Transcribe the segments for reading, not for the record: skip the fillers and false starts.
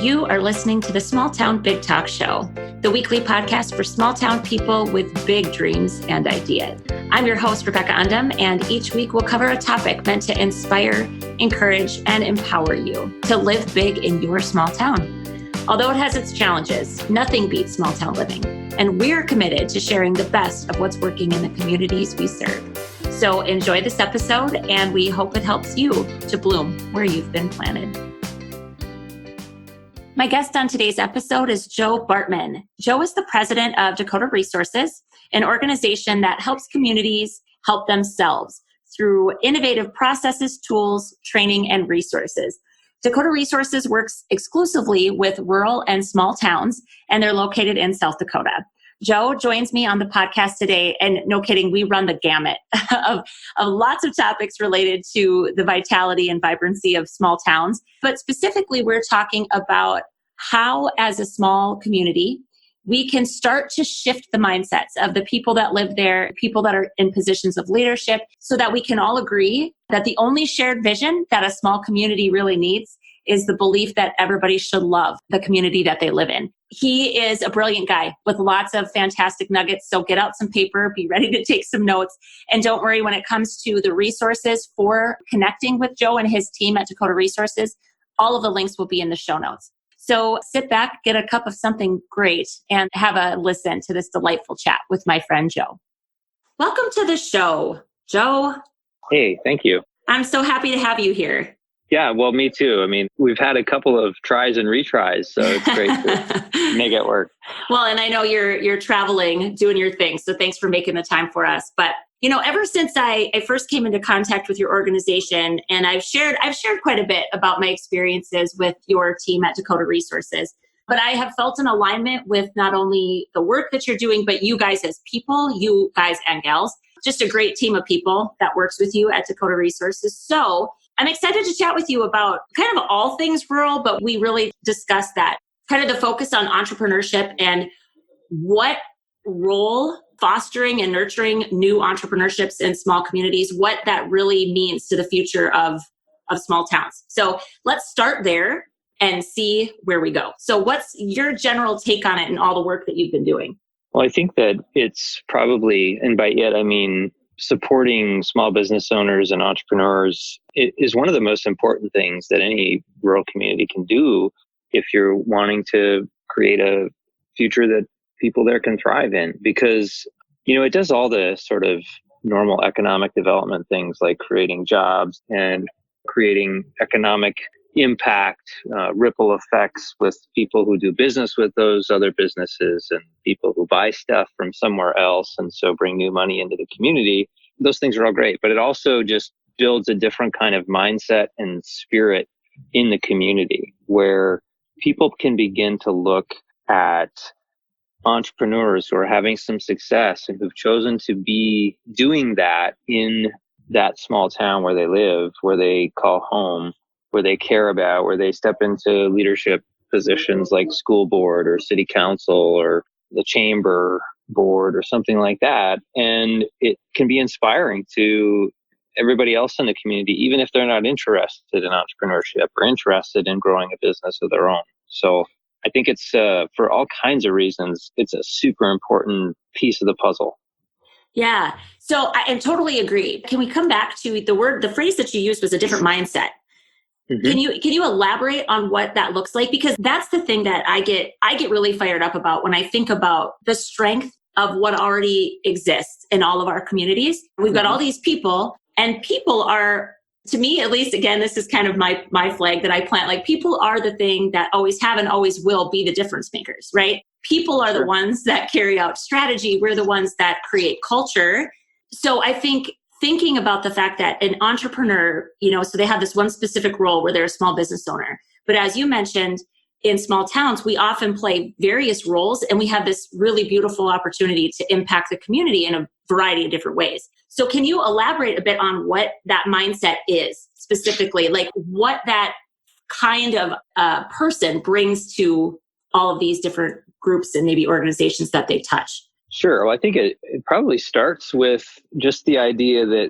You are listening to the Small Town Big Talk Show, the weekly podcast for small town people with big dreams and ideas. I'm your host, Rebecca Undum, and each week we'll cover a topic meant to inspire, encourage, and empower you to live big in your small town. Although it has its challenges, nothing beats small town living, and we're committed to sharing the best of what's working in the communities we serve. So enjoy this episode, and we hope it helps you to bloom where you've been planted. My guest on today's episode is Joe Bartmann. Joe is the president of Dakota Resources, an organization that helps communities help themselves through innovative processes, tools, training, and resources. Dakota Resources works exclusively with rural and small towns, and they're located in South Dakota. Joe joins me on the podcast today, and no kidding, we run the gamut of lots of topics related to the vitality and vibrancy of small towns. But specifically, we're talking about how, as a small community, we can start to shift the mindsets of the people that live there, people that are in positions of leadership, so that we can all agree that the only shared vision that a small community really needs is the belief that everybody should love the community that they live in. He is a brilliant guy with lots of fantastic nuggets. So get out some paper, be ready to take some notes. And don't worry, when it comes to the resources for connecting with Joe and his team at Dakota Resources, all of the links will be in the show notes. So sit back, get a cup of something great, and have a listen to this delightful chat with my friend Joe. Welcome to the show, Joe. Hey, thank you. I'm so happy to have you here. Yeah, well, me too. I mean, we've had a couple of tries and retries, so it's great to make it work. Well, and I know you're traveling, doing your thing, so thanks for making the time for us. But ever since I first came into contact with your organization, and I've shared quite a bit about my experiences with your team at Dakota Resources, but I have felt an alignment with not only the work that you're doing, but you guys as people, you guys and gals, just a great team of people that works with you at Dakota Resources. So I'm excited to chat with you about kind of all things rural, but we really discussed that, kind of the focus on entrepreneurship and what role fostering and nurturing new entrepreneurships in small communities, what that really means to the future of small towns. So let's start there and see where we go. So what's your general take on it and all the work that you've been doing? Well, I think that it's probably, and by it, I mean supporting small business owners and entrepreneurs is one of the most important things that any rural community can do if you're wanting to create a future that people there can thrive in. Because, it does all the sort of normal economic development things like creating jobs and creating economic impact, ripple effects with people who do business with those other businesses and people who buy stuff from somewhere else and so bring new money into the community. Those things are all great, but it also just builds a different kind of mindset and spirit in the community where people can begin to look at entrepreneurs who are having some success and who've chosen to be doing that in that small town where they live, where they call home, where they care about, where they step into leadership positions like school board or city council or the chamber board or something like that. And it can be inspiring to everybody else in the community, even if they're not interested in entrepreneurship or interested in growing a business of their own. So I think it's, for all kinds of reasons, it's a super important piece of the puzzle. Yeah. So I totally agree. Can we come back to the phrase that you used was a different mindset. Mm-hmm. Can you elaborate on what that looks like? Because that's the thing that I get really fired up about when I think about the strength of what already exists in all of our communities. We've got all these people, and people are, to me, at least, again, this is kind of my flag that I plant. Like, people are the thing that always have and always will be the difference makers, right? People are the ones that carry out strategy. We're the ones that create culture. So I think thinking about the fact that an entrepreneur, so they have this one specific role where they're a small business owner. But as you mentioned, in small towns, we often play various roles, and we have this really beautiful opportunity to impact the community in a variety of different ways. So can you elaborate a bit on what that mindset is specifically, like what that kind of person brings to all of these different groups and maybe organizations that they touch? Sure. Well, I think it probably starts with just the idea that,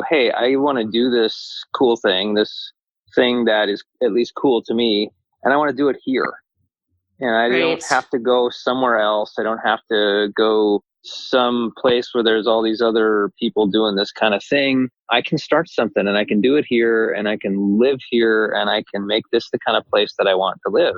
hey, I want to do this cool thing, this thing that is at least cool to me. and I want to do it here. And I don't have to go somewhere else. I don't have to go some place where there's all these other people doing this kind of thing. I can start something and I can do it here and I can live here and I can make this the kind of place that I want to live.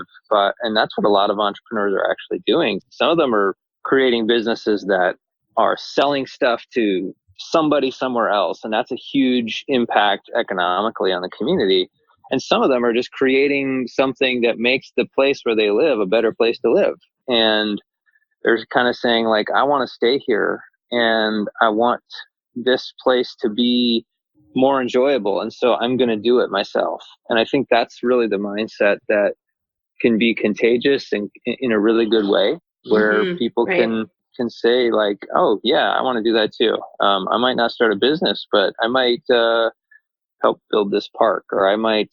And that's what a lot of entrepreneurs are actually doing. Some of them are creating businesses that are selling stuff to somebody somewhere else. And that's a huge impact economically on the community. And some of them are just creating something that makes the place where they live a better place to live. And they're kind of saying, like, I want to stay here and I want this place to be more enjoyable. And so I'm going to do it myself. And I think that's really the mindset that can be contagious and in a really good way, where people can say, like, oh, yeah, I want to do that too. I might not start a business, but I might help build this park, or I might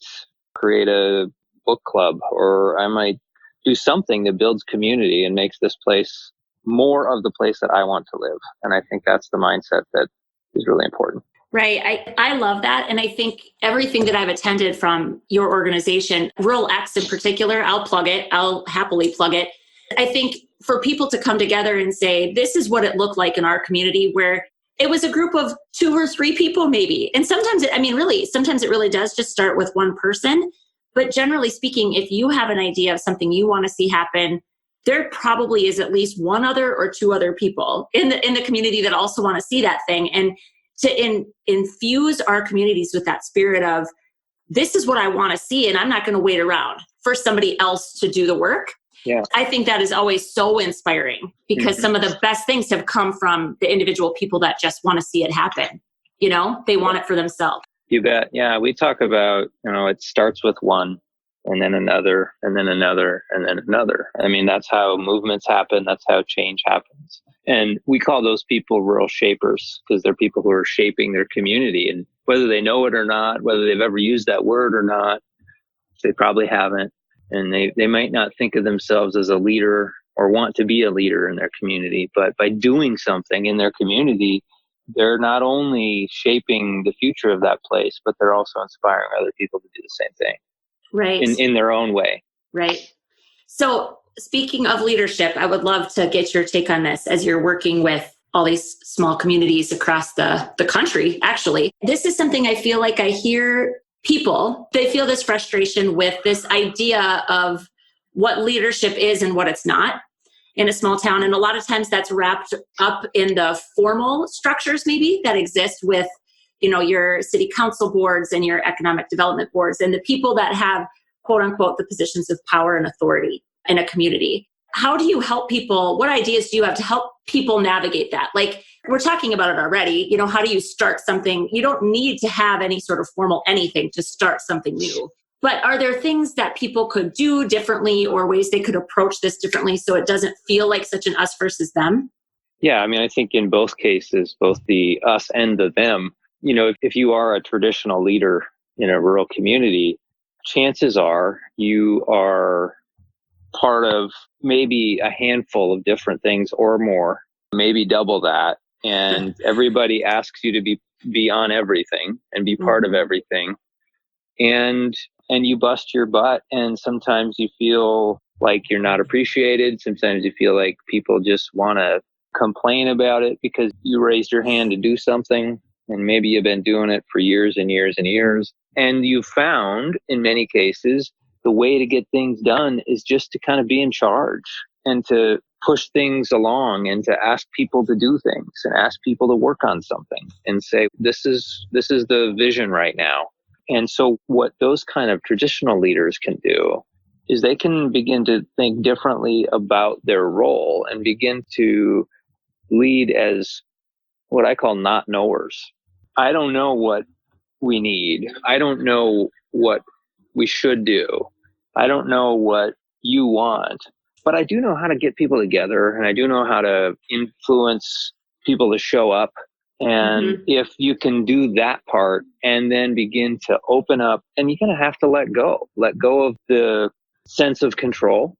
create a book club, or I might do something that builds community and makes this place more of the place that I want to live. And I think that's the mindset that is really important. Right. I love that. And I think everything that I've attended from your organization, Rural X in particular, I'll plug it. I'll happily plug it. I think for people to come together and say, this is what it looked like in our community, where it was a group of 2 or 3 people maybe. And sometimes sometimes it really does just start with one person. But generally speaking, if you have an idea of something you want to see happen, there probably is at least 1 other or 2 other people in the community that also want to see that thing. And to infuse our communities with that spirit of, this is what I want to see, and I'm not going to wait around for somebody else to do the work. Yeah. I think that is always so inspiring, because some of the best things have come from the individual people that just want to see it happen. They want it for themselves. You bet. Yeah. We talk about, it starts with one, and then another, and then another, and then another. I mean, that's how movements happen. That's how change happens. And we call those people rural shapers, because they're people who are shaping their community. And whether they know it or not, whether they've ever used that word or not, they probably haven't. And they might not think of themselves as a leader or want to be a leader in their community. But by doing something in their community, they're not only shaping the future of that place, but they're also inspiring other people to do the same thing. Right. In their own way. Right. So speaking of leadership, I would love to get your take on this as you're working with all these small communities across the country, actually. This is something I feel like I hear people, they feel this frustration with this idea of what leadership is and what it's not in a small town. And a lot of times that's wrapped up in the formal structures maybe that exist with, your city council boards and your economic development boards and the people that have, quote unquote, the positions of power and authority in a community. How do you help people? What ideas do you have to help people navigate that? Like, we're talking about it already. How do you start something? You don't need to have any sort of formal anything to start something new. But are there things that people could do differently, or ways they could approach this differently so it doesn't feel like such an us versus them? Yeah, I mean, I think in both cases, both the us and the them, if you are a traditional leader in a rural community, chances are you are part of maybe a handful of different things or more, maybe double that. And everybody asks you to be on everything and be part of everything. And you bust your butt. And sometimes you feel like you're not appreciated. Sometimes you feel like people just want to complain about it because you raised your hand to do something. And maybe you've been doing it for years and years and years. And you found, in many cases, the way to get things done is just to kind of be in charge and to push things along and to ask people to do things and ask people to work on something and say, this is the vision right now. And so what those kind of traditional leaders can do is they can begin to think differently about their role and begin to lead as what I call not knowers. I don't know what we need. I don't know what we should do. I don't know what you want, but I do know how to get people together, and I do know how to influence people to show up. And if you can do that part and then begin to open up, and you're going to have to let go of the sense of control.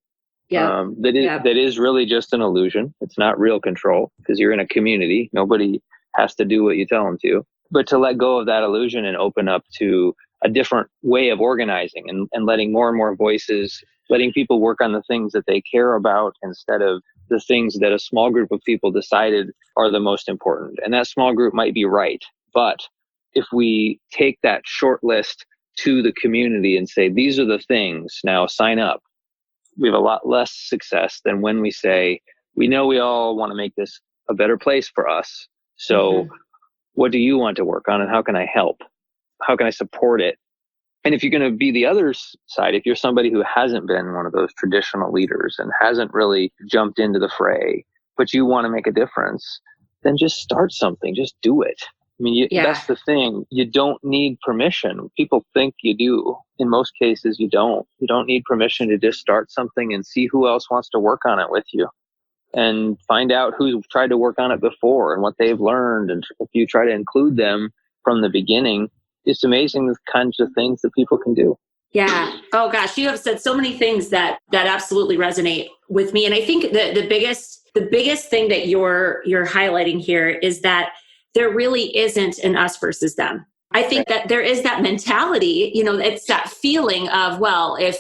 That is really just an illusion. It's not real control because you're in a community. Nobody has to do what you tell them to. But to let go of that illusion and open up to a different way of organizing and letting more and more voices, letting people work on the things that they care about instead of the things that a small group of people decided are the most important. And that small group might be right. But if we take that short list to the community and say, these are the things, now sign up, we have a lot less success than when we say, we know we all want to make this a better place for us. So what do you want to work on and how can I help? How can I support it? And if you're going to be the other side, if you're somebody who hasn't been one of those traditional leaders and hasn't really jumped into the fray, but you want to make a difference, then just start something, just do it. I mean, that's the thing. You don't need permission. People think you do. In most cases, you don't. You don't need permission to just start something and see who else wants to work on it with you and find out who tried to work on it before and what they've learned. And if you try to include them from the beginning, it's amazing the kinds of things that people can do. Yeah. Oh gosh, you have said so many things that absolutely resonate with me. And I think the biggest thing that you're highlighting here is that there really isn't an us versus them. I think that there is that mentality, it's that feeling of, well, if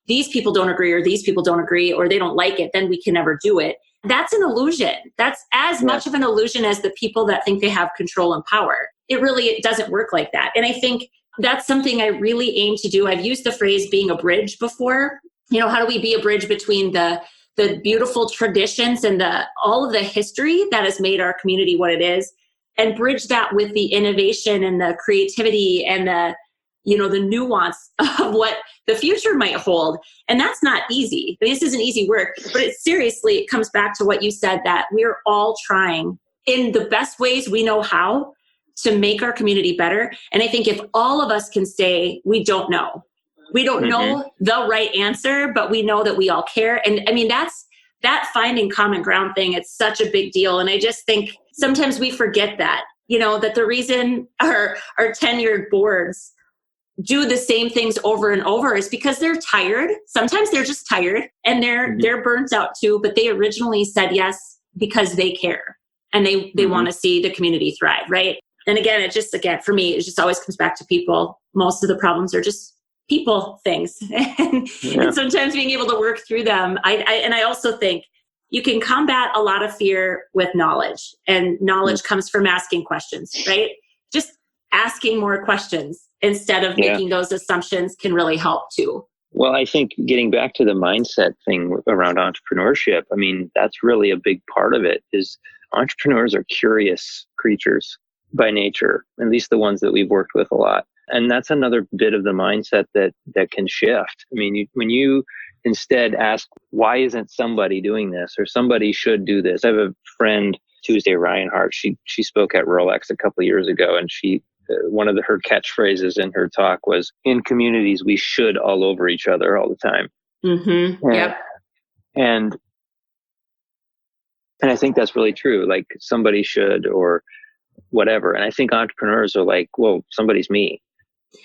these people don't agree or these people don't agree or they don't like it, then we can never do it. That's an illusion. That's as much of an illusion as the people that think they have control and power. It doesn't work like that. And I think that's something I really aim to do. I've used the phrase being a bridge before. How do we be a bridge between the beautiful traditions and all of the history that has made our community what it is, and bridge that with the innovation and the creativity and the nuance of what the future might hold. And that's not easy. This isn't easy work, but it comes back to what you said, that we're all trying in the best ways we know how to make our community better. And I think if all of us can say, we don't know the right answer, but we know that we all care. And I mean, that's that finding common ground thing. It's such a big deal. And I just think sometimes we forget that, that the reason our tenured boards do the same things over and over is because they're tired. Sometimes they're just tired and they're burnt out too, but they originally said yes because they care and they want to see the community thrive, right? And again, for me, it just always comes back to people. Most of the problems are just people things. And sometimes being able to work through them. I also think you can combat a lot of fear with knowledge, and knowledge comes from asking questions, right? Just asking more questions instead of making those assumptions can really help too. Well, I think getting back to the mindset thing around entrepreneurship, I mean, that's really a big part of it. Is entrepreneurs are curious creatures by nature, at least the ones that we've worked with a lot. And that's another bit of the mindset that can shift. I mean, when you instead ask, why isn't somebody doing this, or somebody should do this? I have a friend, Tuesday Reinhardt. She spoke at Rolex a couple of years ago, and one of her catchphrases in her talk was, in communities, we should all over each other all the time. Yep. And I think that's really true. Like, somebody should, or whatever. And I think entrepreneurs are like, well, somebody's me.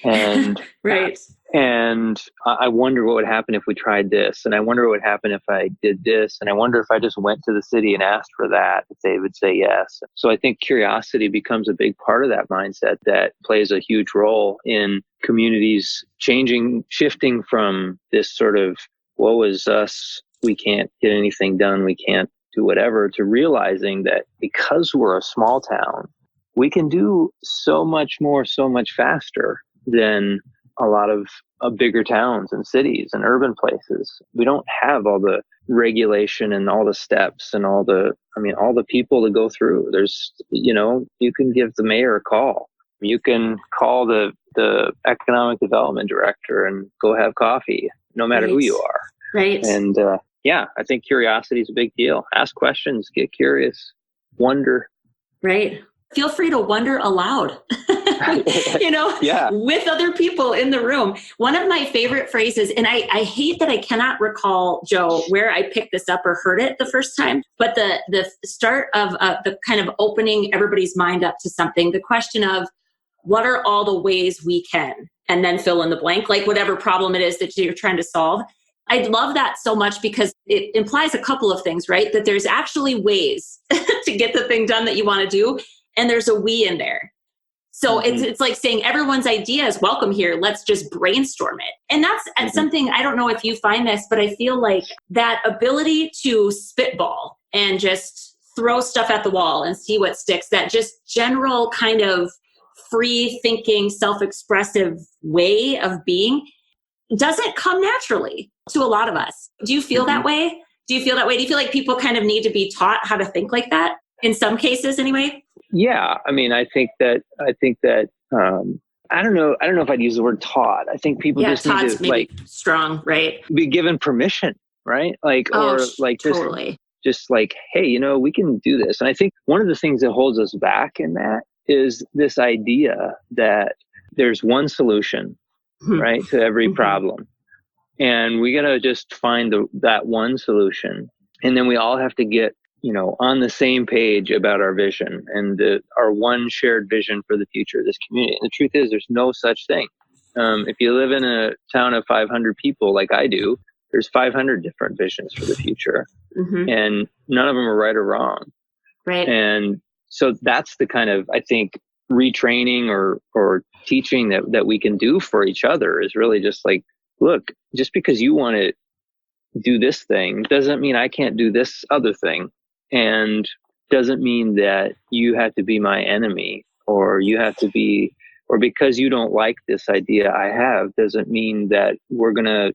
And right. And I wonder what would happen if we tried this. And I wonder what would happen if I did this. And I wonder if I just went to the city and asked for that, if they would say yes. So I think curiosity becomes a big part of that mindset that plays a huge role in communities shifting from this sort of, woe is us, we can't get anything done, we can't do whatever, to realizing that because we're a small town, we can do so much more, so much faster than a lot of bigger towns and cities and urban places. We don't have all the regulation and all the steps and all the people to go through. There's, you can give the mayor a call. You can call the economic development director and go have coffee, no matter who you are. Right. And I think curiosity is a big deal. Ask questions, get curious, wonder. Right. Feel free to wonder aloud, with other people in the room. One of my favorite phrases, and I hate that I cannot recall, Joe, where I picked this up or heard it the first time, but the start of the kind of opening everybody's mind up to something, the question of what are all the ways we can, and then fill in the blank, like whatever problem it is that you're trying to solve. I love that so much because it implies a couple of things, right? That there's actually ways to get the thing done that you want to do. And there's a we in there. So it's like saying everyone's idea is welcome here. Let's just brainstorm it. And that's something, I don't know if you find this, but I feel like that ability to spitball and just throw stuff at the wall and see what sticks, that just general kind of free thinking, self-expressive way of being doesn't come naturally to a lot of us. Do you feel that way? Do you feel like people kind of need to be taught how to think like that in some cases anyway? Yeah. I mean, I think that, I don't know if I'd use the word taught. I think people just need to maybe strong, right? Be given permission, right? Like, totally. Just like, hey, we can do this. And I think one of the things that holds us back in that is this idea that there's one solution, right, to every problem. And we got to just find that one solution. And then we all have to get, on the same page about our vision and our one shared vision for the future of this community. And the truth is, there's no such thing. If you live in a town of 500 people like I do, there's 500 different visions for the future. And none of them are right or wrong. Right. And so that's the kind of, I think, retraining or teaching that we can do for each other is really just like, look, just because you want to do this thing doesn't mean I can't do this other thing. And doesn't mean that you have to be my enemy or because you don't like this idea I have doesn't mean that we're going to,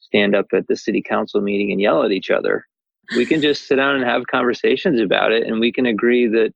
stand up at the city council meeting and yell at each other. We can just sit down and have conversations about it. And we can agree that,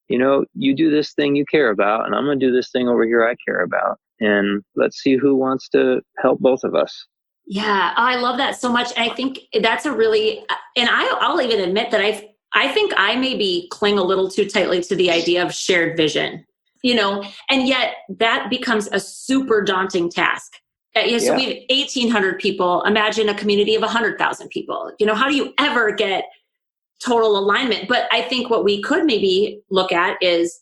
you do this thing you care about and I'm going to do this thing over here I care about. And let's see who wants to help both of us. Yeah, I love that so much. And I think that's and I'll even admit that I think I maybe cling a little too tightly to the idea of shared vision, and yet that becomes a super daunting task. So we have 1,800 people. Imagine a community of 100,000 people. How do you ever get total alignment? But I think what we could maybe look at is,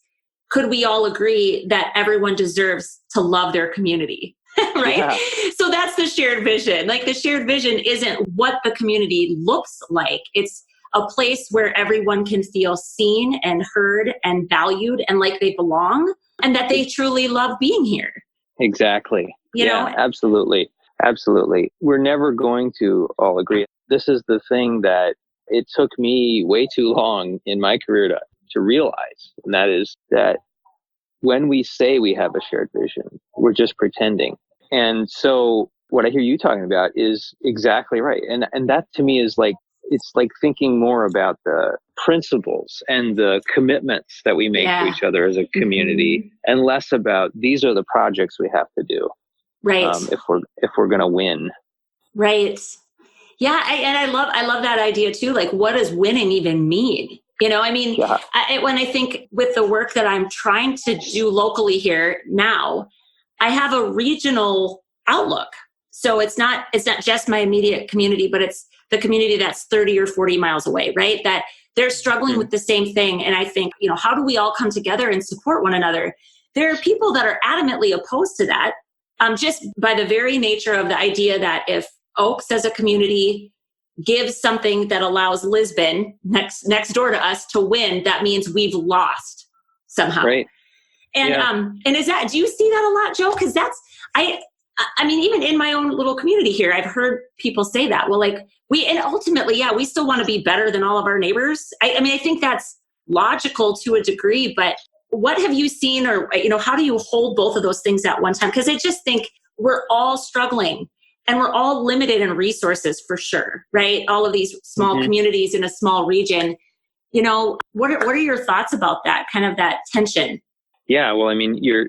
could we all agree that everyone deserves to love their community? Right? Yeah. So that's the shared vision. Like, the shared vision isn't what the community looks like. It's a place where everyone can feel seen and heard and valued and like they belong and that they truly love being here. Exactly. Absolutely. Absolutely. We're never going to all agree. This is the thing that it took me way too long in my career to realize. And that is that when we say we have a shared vision, we're just pretending. And so what I hear you talking about is exactly right. And that to me is like, it's like thinking more about the principles and the commitments that we make to each other as a community and less about these are the projects we have to do. Right. If we're going to win. Right. Yeah. I love that idea too. Like, what does winning even mean? When I think with the work that I'm trying to do locally here now, I have a regional outlook. So it's not just my immediate community, but it's the community that's 30 or 40 miles away, right? That they're struggling with the same thing. And I think, how do we all come together and support one another? There are people that are adamantly opposed to that, just by the very nature of the idea that if Oaks as a community gives something that allows Lisbon next door to us to win, that means we've lost somehow. Right. And and do you see that a lot, Joe? Because I mean, even in my own little community here, I've heard people say that. Well, like ultimately, we still want to be better than all of our neighbors. I think that's logical to a degree, but what have you seen, or, how do you hold both of those things at one time? Because I just think we're all struggling and we're all limited in resources for sure, right? All of these small communities in a small region, what are your thoughts about that, kind of that tension? Yeah, well, I mean, you're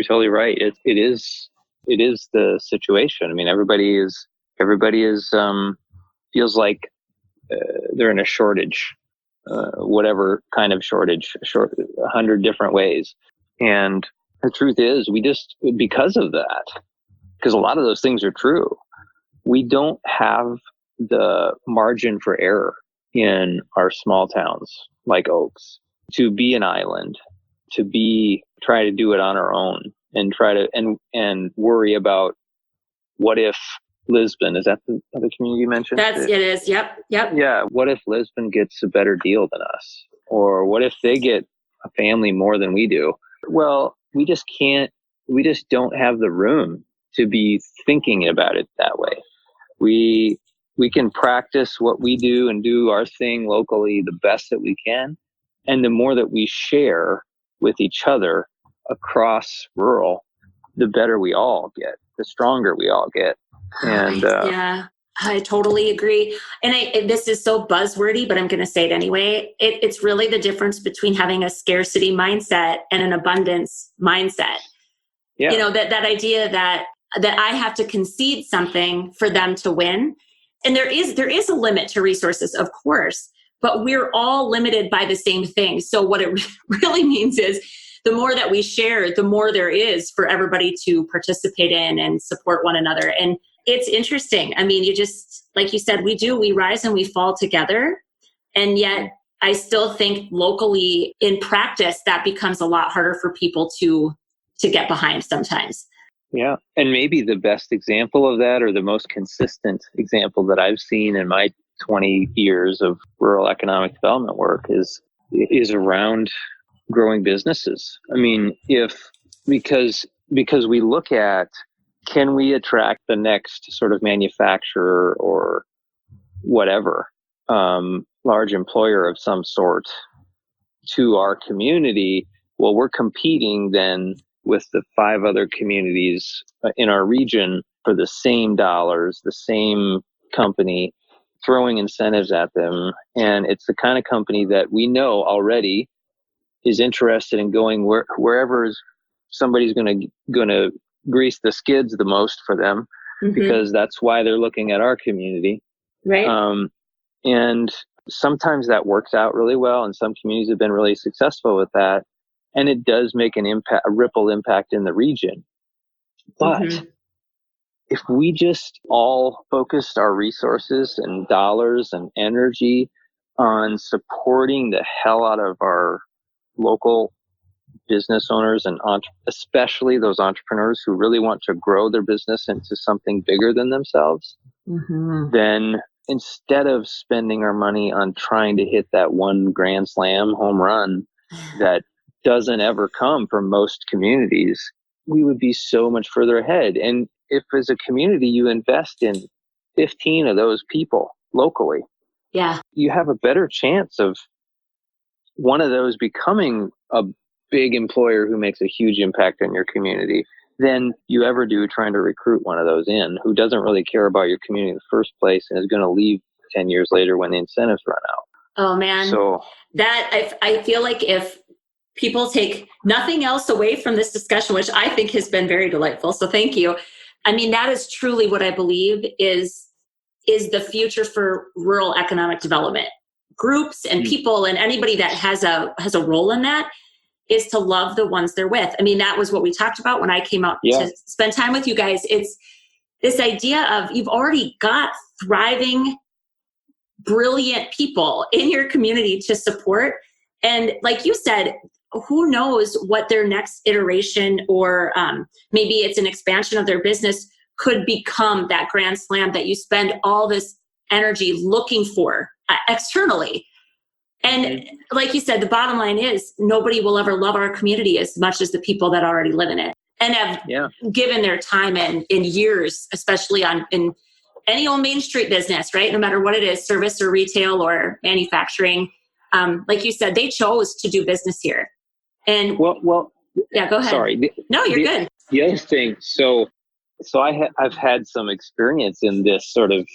totally right. It is the situation. I mean, everybody is feels like they're in a shortage, whatever kind of shortage, 100 different ways. And the truth is, because of that, because a lot of those things are true, we don't have the margin for error in our small towns like Oaks to be an island, to try to do it on our own and try to and worry about what if Lisbon, is that the other community you mentioned? It is. Yep. Yeah. What if Lisbon gets a better deal than us? Or what if they get a family more than we do? Well, we just can't, we just don't have the room to be thinking about it that way. We can practice what we do and do our thing locally the best that we can. And the more that we share with each other across rural, the better we all get, the stronger we all get. And Yeah, I totally agree. And this is so buzzwordy, but I'm going to say it anyway. It's really the difference between having a scarcity mindset and an abundance mindset. yeah, You know, that idea that I have to concede something for them to win. And there is a limit to resources, of course, but we're all limited by the same thing. So what it really means is the more that we share, the more there is for everybody to participate in and support one another. And it's interesting. I mean, you just, like you said, we rise and we fall together. And yet I still think locally in practice, that becomes a lot harder for people to get behind sometimes. yeah. And maybe the best example of that, or the most consistent example that I've seen in my 20 years of rural economic development work is around growing businesses. I mean, because we look at, can we attract the next sort of manufacturer or whatever, large employer of some sort to our community? Well, we're competing then with the 5 other communities in our region for the same dollars, the same company, throwing incentives at them. And it's the kind of company that we know already is interested in going wherever somebody's going to grease the skids the most for them, because that's why they're looking at our community. Right. And sometimes that works out really well, and some communities have been really successful with that. And it does make an impact, a ripple impact in the region. But if we just all focused our resources and dollars and energy on supporting the hell out of our local business owners and especially those entrepreneurs who really want to grow their business into something bigger than themselves, then instead of spending our money on trying to hit that one grand slam home run that doesn't ever come from most communities, we would be so much further ahead. And if as a community you invest in 15 of those people locally, you have a better chance of one of those becoming a big employer who makes a huge impact on your community than you ever do trying to recruit one of those in who doesn't really care about your community in the first place and is going to leave 10 years later when the incentives run out. Oh man. So that I feel like if people take nothing else away from this discussion, which I think has been very delightful, so thank you. I mean, that is truly what I believe is the future for rural economic development. Groups and people and anybody that has a role in that is to love the ones they're with. I mean, that was what we talked about when I came out to spend time with you guys. It's this idea of you've already got thriving, brilliant people in your community to support. And like you said, who knows what their next iteration or maybe it's an expansion of their business could become, that grand slam that you spend all this energy looking for externally. And like you said, the bottom line is nobody will ever love our community as much as the people that already live in it and have given their time in years, especially in any old Main Street business, right? No matter what it is, service or retail or manufacturing. Like you said, they chose to do business here. And well, yeah, go ahead. Sorry. No, you're good. The other thing, so I've had some experience in this sort of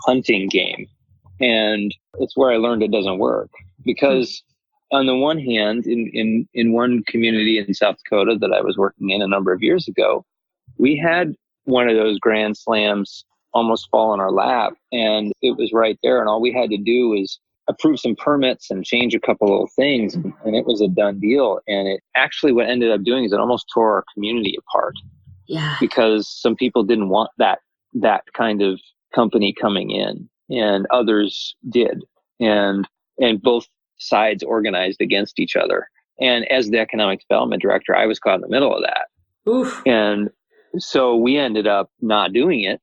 hunting game, and it's where I learned it doesn't work. Because on the one hand, in one community in South Dakota that I was working in a number of years ago, we had one of those grand slams almost fall in our lap, and it was right there, and all we had to do was approve some permits and change a couple of things, and it was a done deal. And it actually, what ended up doing is it almost tore our community apart. Yeah. Because some people didn't want that kind of company coming in, and others did. And both sides organized against each other. And as the economic development director, I was caught in the middle of that. Oof. And so we ended up not doing it.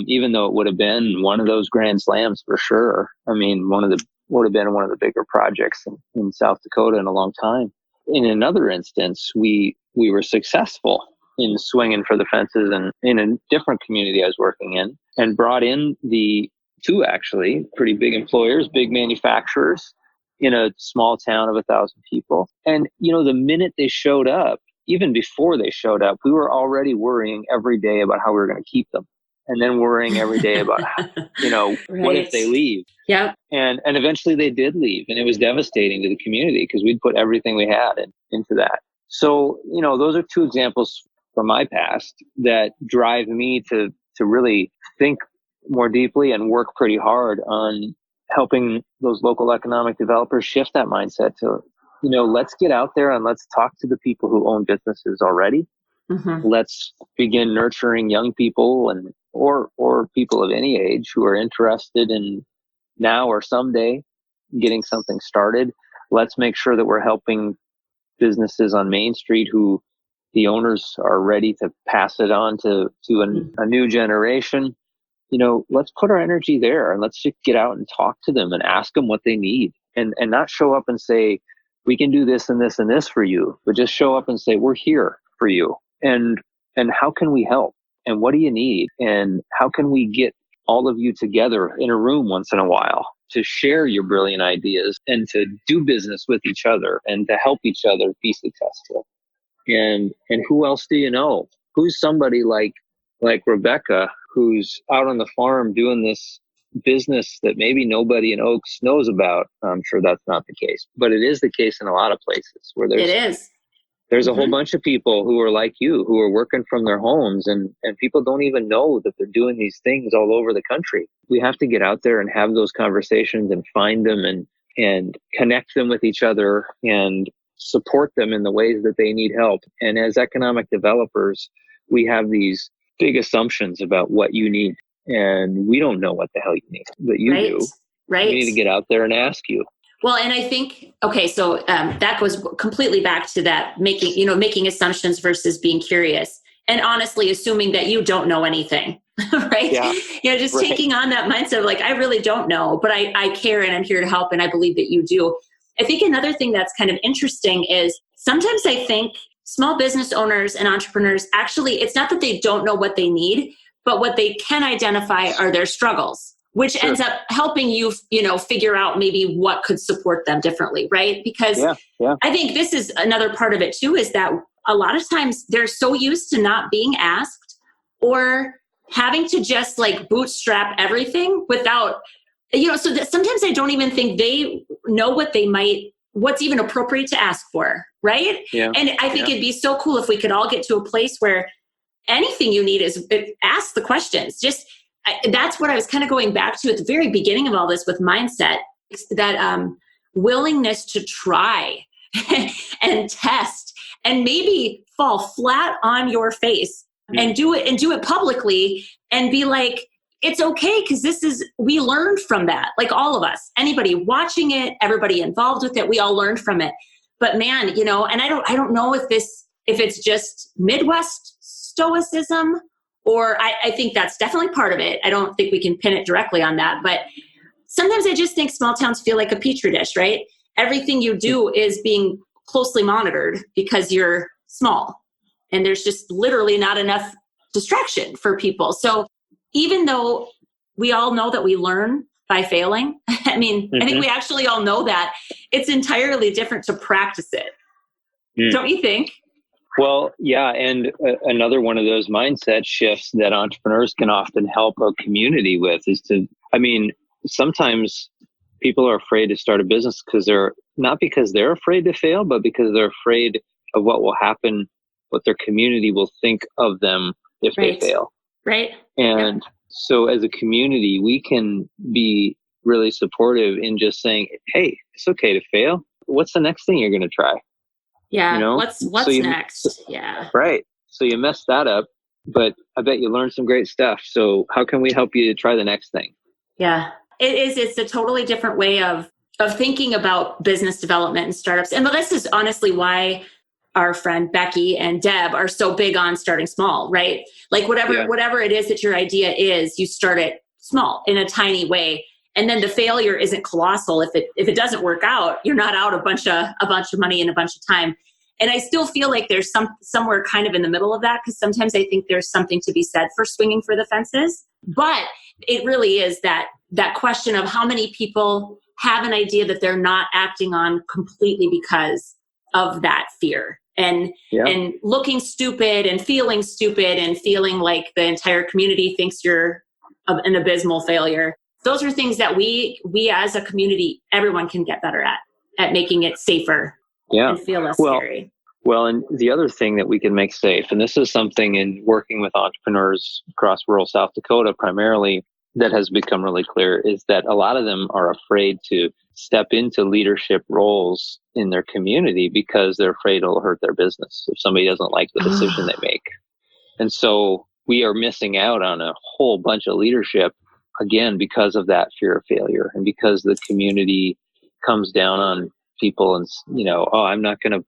Even though it would have been one of those grand slams for sure. I mean, would have been one of the bigger projects in South Dakota in a long time. in another instance, we were successful in swinging for the fences and in a different community I was working in, and brought in the two actually pretty big employers, big manufacturers in a small town of 1,000 people. And, the minute they showed up, even before they showed up, we were already worrying every day about how we were going to keep them. And then worrying every day about, Right. what if they leave? Yep. And eventually they did leave. And it was devastating to the community because we'd put everything we had into that. So, those are two examples from my past that drive me to really think more deeply and work pretty hard on helping those local economic developers shift that mindset to, let's get out there and let's talk to the people who own businesses already. Mm-hmm. Let's begin nurturing young people or people of any age who are interested in now or someday getting something started. Let's make sure that we're helping businesses on Main Street who the owners are ready to pass it on to a new generation. Let's put our energy there and let's just get out and talk to them and ask them what they need and not show up and say, we can do this and this and this for you, but just show up and say, we're here for you. And how can we help? And what do you need? And how can we get all of you together in a room once in a while to share your brilliant ideas and to do business with each other and to help each other be successful? And who else do you know? Who's somebody like Rebecca, who's out on the farm doing this business that maybe nobody in Oaks knows about? I'm sure that's not the case, but it is the case in a lot of places where there's a whole bunch of people who are like you, who are working from their homes, and people don't even know that they're doing these things all over the country. We have to get out there and have those conversations and find them and connect them with each other and support them in the ways that they need help. And as economic developers, we have these big assumptions about what you need, and we don't know what the hell you need, but you do. Right. We need to get out there and ask you. Well, and I think, so that goes completely back to that making assumptions versus being curious, and honestly assuming that you don't know anything, right? Yeah. Just taking on that mindset of like, I really don't know, but I care and I'm here to help and I believe that you do. I think another thing that's kind of interesting is sometimes I think small business owners and entrepreneurs, actually, it's not that they don't know what they need, but what they can identify are their struggles, which ends up helping you, figure out maybe what could support them differently, right? Because I think this is another part of it too, is that a lot of times they're so used to not being asked or having to just like bootstrap everything without, so that sometimes I don't even think they know what's even appropriate to ask for, right? Yeah. And I think it'd be so cool if we could all get to a place where anything you need is ask the questions. That's what I was kind of going back to at the very beginning of all this with mindset, that willingness to try and test and maybe fall flat on your face and do it publicly and be like, it's okay, because we learned from that. Like all of us, anybody watching it, everybody involved with it, we all learned from it. But man, and I don't know if it's just Midwest stoicism, or I think that's definitely part of it. I don't think we can pin it directly on that. But sometimes I just think small towns feel like a petri dish, right? Everything you do is being closely monitored because you're small. And there's just literally not enough distraction for people. So even though we all know that we learn by failing, I think we actually all know that, it's entirely different to practice it. Don't you think? Well, yeah. And another one of those mindset shifts that entrepreneurs can often help a community with is sometimes people are afraid to start a business because they're afraid to fail, but because they're afraid of what will happen, what their community will think of them if they fail. Right. And so as a community, we can be really supportive in just saying, hey, it's okay to fail. What's the next thing you're going to try? Yeah. What's next? Yeah. Right. So you messed that up, but I bet you learned some great stuff. So how can we help you to try the next thing? Yeah, it is. It's a totally different way of thinking about business development and startups. And this is honestly why our friend Becky and Deb are so big on starting small, right? Like whatever it is that your idea is, you start it small in a tiny way And then the failure isn't colossal. If it doesn't work out, you're not out a bunch of money and a bunch of time. And I still feel like there's somewhere kind of in the middle of that, because sometimes I think there's something to be said for swinging for the fences. But it really is that question of how many people have an idea that they're not acting on completely because of that fear and looking stupid and feeling like the entire community thinks you're an abysmal failure. Those are things that we as a community, everyone can get better at making it safer and feel less scary. Well, and the other thing that we can make safe, and this is something in working with entrepreneurs across rural South Dakota primarily that has become really clear, is that a lot of them are afraid to step into leadership roles in their community because they're afraid it'll hurt their business if somebody doesn't like the decision they make. And so we are missing out on a whole bunch of leadership, again, because of that fear of failure and because the community comes down on people and, I'm not going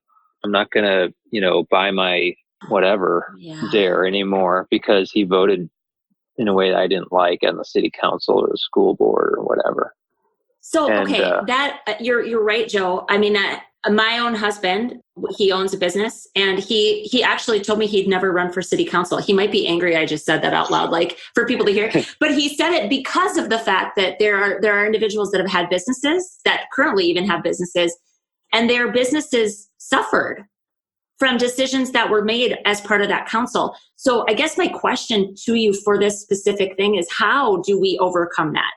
to, buy my whatever dare anymore because he voted in a way that I didn't like on the city council or the school board or whatever. So, you're right, Joe. I mean, my own husband, he owns a business, and he actually told me he'd never run for city council. He might be angry I just said that out loud, like for people to hear, but he said it because of the fact that there are individuals that have had businesses that currently even have businesses, and their businesses suffered from decisions that were made as part of that council. So I guess my question to you for this specific thing is, how do we overcome that?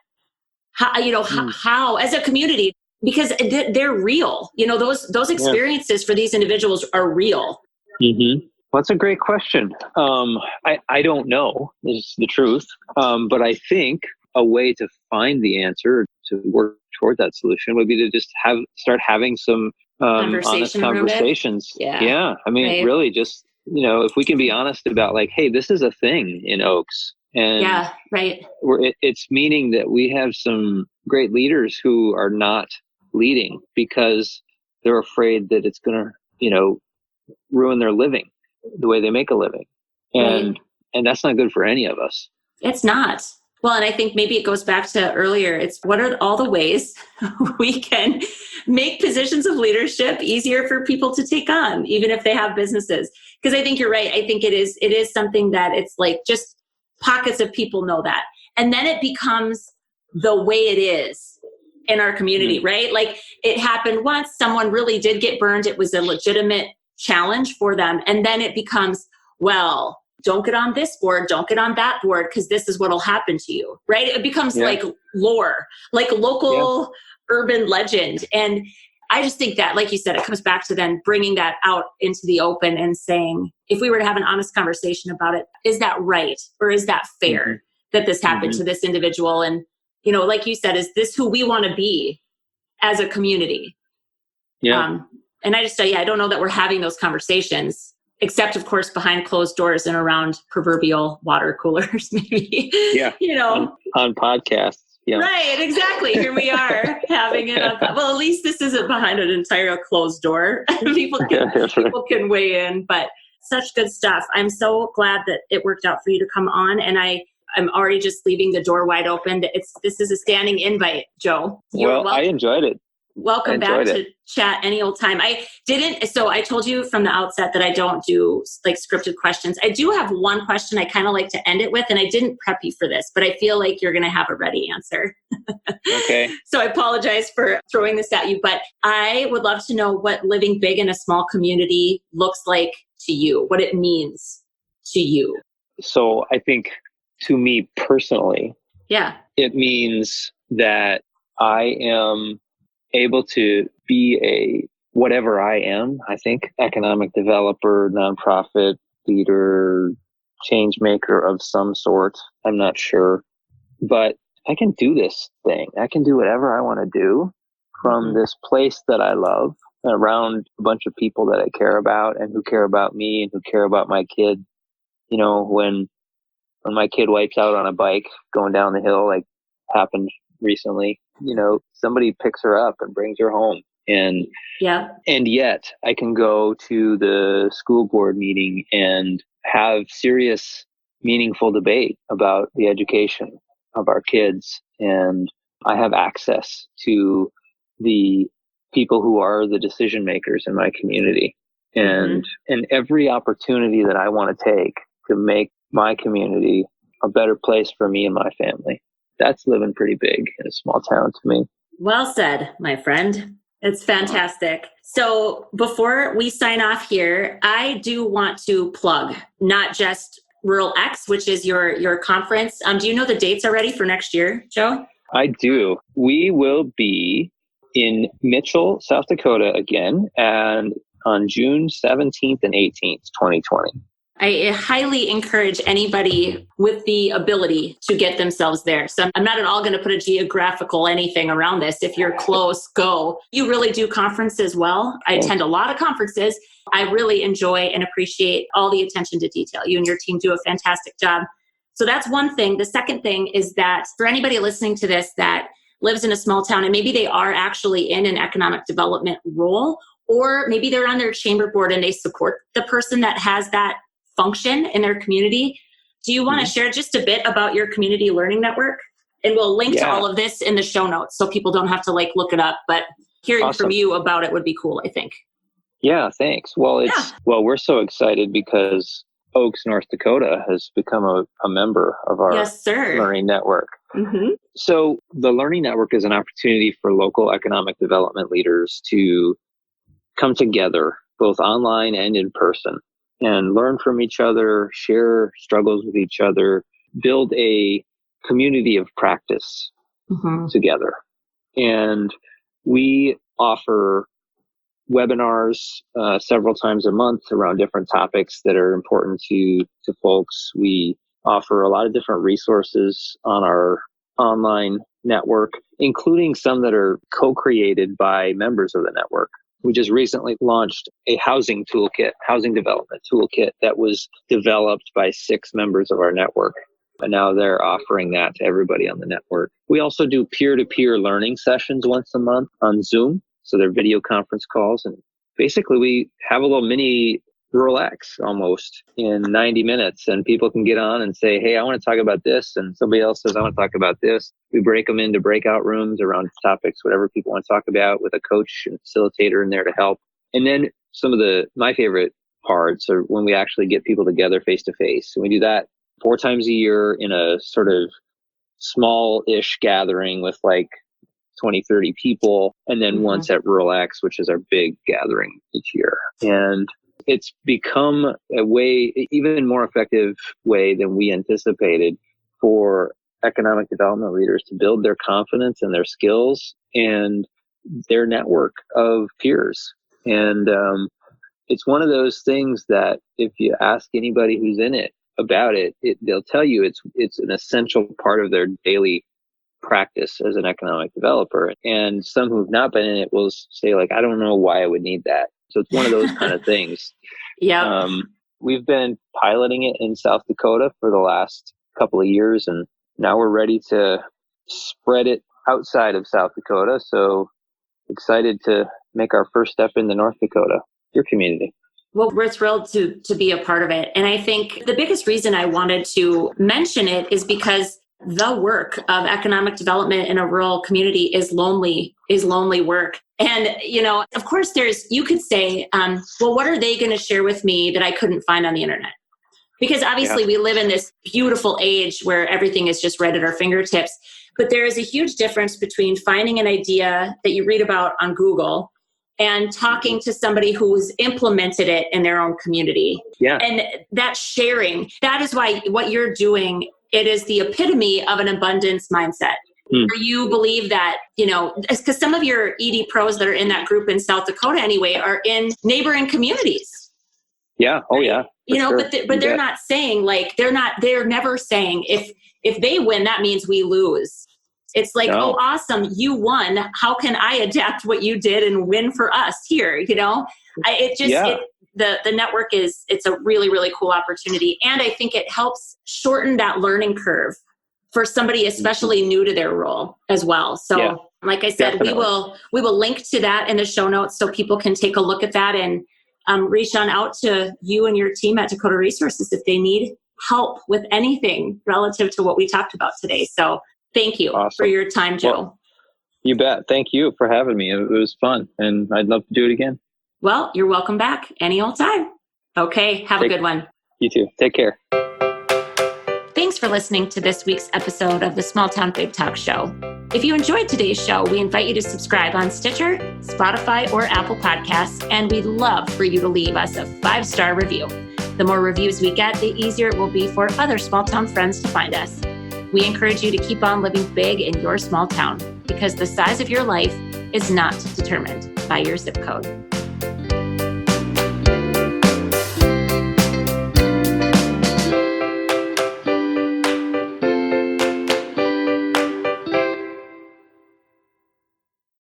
How as a community, because they're real, those experiences for these individuals are real. Mm-hmm. Well, that's a great question. I don't know is the truth. But I think a way to find the answer to work toward that solution would be to just start having some honest conversations. Yeah. I mean, really just, if we can be honest about like, hey, this is a thing in Oaks. And it's meaning that we have some great leaders who are not leading because they're afraid that it's going to, ruin their living, the way they make a living. And that's not good for any of us. It's not. Well, and I think maybe it goes back to earlier. It's what are all the ways we can make positions of leadership easier for people to take on, even if they have businesses? Because I think you're right. I think it is something that it's like just pockets of people know that. And then it becomes the way it is in our community, right? Like it happened once, someone really did get burned. It was a legitimate challenge for them. And then it becomes, well, don't get on this board, don't get on that board, because this is what'll happen to you, right? It becomes like lore, like local urban legend. And I just think that, like you said, it comes back to then bringing that out into the open and saying, if we were to have an honest conversation about it, is that right? Or is that fair that this happened to this individual? And, like you said, is this who we want to be as a community? Yeah. And I just say, I don't know that we're having those conversations, except of course, behind closed doors and around proverbial water coolers, maybe, on podcasts. Yeah. Right, exactly. Here we are having it on. Well, at least this isn't behind an entire closed door. People can weigh in, but such good stuff. I'm so glad that it worked out for you to come on, and I'm already just leaving the door wide open. This is a standing invite, Joe. I enjoyed it. Welcome back to chat any old time. So I told you from the outset that I don't do like scripted questions. I do have one question I kind of like to end it with, and I didn't prep you for this, but I feel like you're going to have a ready answer. Okay. So I apologize for throwing this at you, but I would love to know what living big in a small community looks like to you, what it means to you. So I think to me personally, it means that I am able to be whatever I am, I think, economic developer, nonprofit leader, change maker of some sort. I'm not sure, but I can do this thing. I can do whatever I want to do from this place that I love around a bunch of people that I care about and who care about me and who care about my kid. When my kid wipes out on a bike going down the hill, like happened recently, somebody picks her up and brings her home. And yet I can go to the school board meeting and have serious, meaningful debate about the education of our kids and I have access to the people who are the decision makers in my community. And every opportunity that I want to take to make my community a better place for me and my family. That's living pretty big in a small town to me. Well said, my friend. It's fantastic. So before we sign off here, I do want to plug not just Rural X, which is your conference. Do you know the dates already for next year, Joe? I do. We will be in Mitchell, South Dakota again, and on June 17th and 18th, 2020. I highly encourage anybody with the ability to get themselves there. So I'm not at all going to put a geographical anything around this. If you're close, go. You really do conferences well. I attend a lot of conferences. I really enjoy and appreciate all the attention to detail. You and your team do a fantastic job. So that's one thing. The second thing is that for anybody listening to this that lives in a small town and maybe they are actually in an economic development role, or maybe they're on their chamber board and they support the person that has that function in their community. Do you want to share just a bit about your community learning network? And we'll link to all of this in the show notes so people don't have to look it up, but hearing from you about it would be cool, I think. Yeah, thanks. Well, we're so excited because Oaks, North Dakota has become a member of our learning network. Mm-hmm. So the learning network is an opportunity for local economic development leaders to come together, both online and in person, and learn from each other, share struggles with each other, build a community of practice together. And we offer webinars several times a month around different topics that are important to folks. We offer a lot of different resources on our online network, including some that are co-created by members of the network. We just recently launched a housing development toolkit that was developed by 6 members of our network. And now they're offering that to everybody on the network. We also do peer-to-peer learning sessions once a month on Zoom. So they're video conference calls. And basically we have a little mini Rural X almost in 90 minutes. And people can get on and say, hey, I want to talk about this. And somebody else says, I want to talk about this. We break them into breakout rooms around topics, whatever people want to talk about, with a coach and facilitator in there to help. And then some of my favorite parts are when we actually get people together face to face. And we do that 4 times a year in a sort of small-ish gathering with 20, 30 people. And then once at Rural X, which is our big gathering each year. And it's become a even more effective way than we anticipated for economic development leaders to build their confidence and their skills and their network of peers. And it's one of those things that if you ask anybody who's in it about it, they'll tell you it's an essential part of their daily practice as an economic developer. And some who've not been in it will say I don't know why I would need that. So it's one of those kind of things. Yeah. We've been piloting it in South Dakota for the last couple of years, and now we're ready to spread it outside of South Dakota. So excited to make our first step into North Dakota, your community. Well, we're thrilled to be a part of it. And I think the biggest reason I wanted to mention it is because the work of economic development in a rural community is lonely work. And, of course, you could say, well, what are they going to share with me that I couldn't find on the internet? Because obviously we live in this beautiful age where everything is just right at our fingertips. But there is a huge difference between finding an idea that you read about on Google and talking to somebody who's implemented it in their own community. Yeah. And that sharing, that is why what you're doing, it is the epitome of an abundance mindset. Where you believe that, because some of your ED pros that are in that group in South Dakota anyway are in neighboring communities. Yeah. Oh, yeah. But they're not saying they're never saying if they win, that means we lose. It's oh, awesome, you won. How can I adapt what you did and win for us here? The network it's a really, really cool opportunity. And I think it helps shorten that learning curve for somebody especially new to their role as well. So like I said, we will link to that in the show notes so people can take a look at that and reach on out to you and your team at Dakota Resources if they need help with anything relative to what we talked about today. So Thank you Awesome. for your time, Joe. Well, you bet. Thank you for having me. It was fun, and I'd love to do it again. Well, you're welcome back any old time. Okay, have a good one. You too. Take care. Thanks for listening to this week's episode of the Small Town Big Talk Show. If you enjoyed today's show, we invite you to subscribe on Stitcher, Spotify, or Apple Podcasts, and we'd love for you to leave us a 5-star review. The more reviews we get, the easier it will be for other small town friends to find us. We encourage you to keep on living big in your small town, because the size of your life is not determined by your zip code.